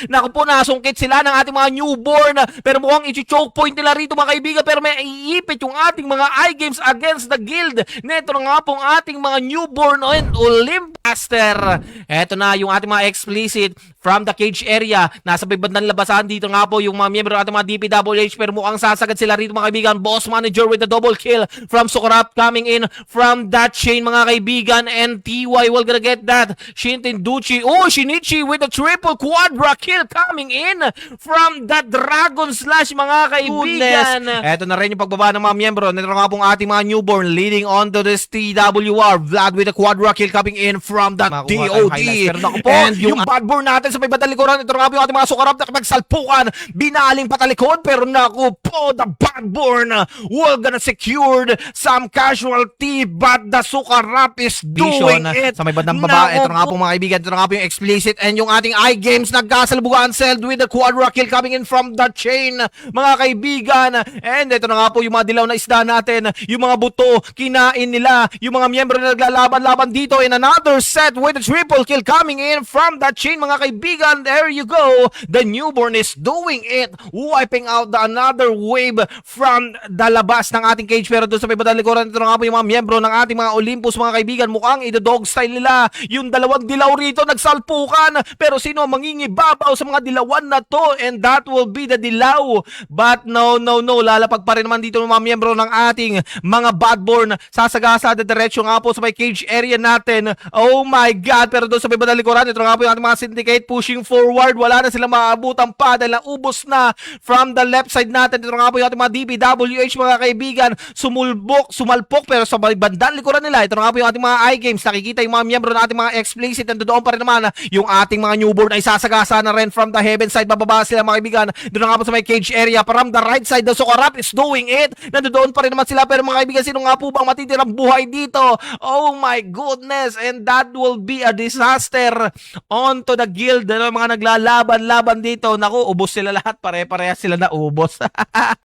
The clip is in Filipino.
Naku po, nasungkit sila ng ating mga newborn. Pero mukhang i-choke point nila rito mga kaibigan. Pero may iipit yung ating mga iGames against the guild. Neto na nga pong ating mga newborn and Olympiaster. Eto na yung ating mga explicit from the cage area. Nasa bandang labasan dito nga po yung mga miyembro ng ating mga DPWH. Pero mukhang sasagad sila rito mga kaibigan. Boss Manager with the double kill from Sukarap coming in from that chain mga kaibigan. And TY will gonna get that. Shintin Duchi. Oh, Shinichi with the triple quadra kill coming in from that Dragon Slash mga kaibigan. Eto na rin yung pagbaba ng mga miyembro. Nito nga pong ating mga newborn leading on to this TWR. Vlad with the quadra kill coming in from that DOD. And yung badborn natin sa may batalikuran. Ito nga po yung ating mga Sukarap na magsalpukan. Binaling patalikod. Pero naku po, the badborn will gonna secured some casualty. But the Sukarap is doing it. Sa may bandang baba. Ito nga po mga kaibigan. Ito nga po yung explicit. And yung ating iGames nagkasalbugan Seld with the quadra kill coming in from the chain mga kaibigan. And ito na nga po yung mga dilaw na isda natin. Yung mga buto, kinain nila. Yung mga miyembro na naglalaban-laban dito in another set with a triple kill coming in from that chain mga kaibigan. There you go. The newborn is doing it. Wiping out the another wave from the labas ng ating cage. Pero doon sa may badalikuran, ito na nga po yung mga miyembro ng ating mga Olympus mga kaibigan. Mukhang ito-dog style nila. Yung dalawang dilaw rito nagsalpukan. Pero sino mangingibabaw sa mga dilawan na to? And that will be the dilaw. But no. Lalapag pa rin naman dito ng mga miyembro ng ating mga badborn. Sasagasa na diretso nga po sa may cage area natin. Oh my God. Pero doon sa may badalikuran, ito nga po yung ating mga syndicate pushing forward. Wala na silang maabutan pa dahil naubos na from the left side natin. Ito nga po yung ating mga DPWH mga kaibigan. Sumalpok pero sa bandang likuran nila. Ito nga po yung ating mga iGames. Nakikita yung mga miyembro ng ating mga explicit. Nandoon pa rin naman yung ating mga newborn ay sasagasa na rin from the heaven side. Bababa sila mga kaibigan. Doon nga po sa may cage area. From the right side, the Sukarap is doing it. Nandoon pa rin naman sila. Pero mga kaibigan, sino nga po bang matitirang buhay dito? Oh my goodness. And that will be a disaster onto the guild. Mga naglalaban-laban dito. Naku, ubos sila lahat. Pare-pareha sila na ubos.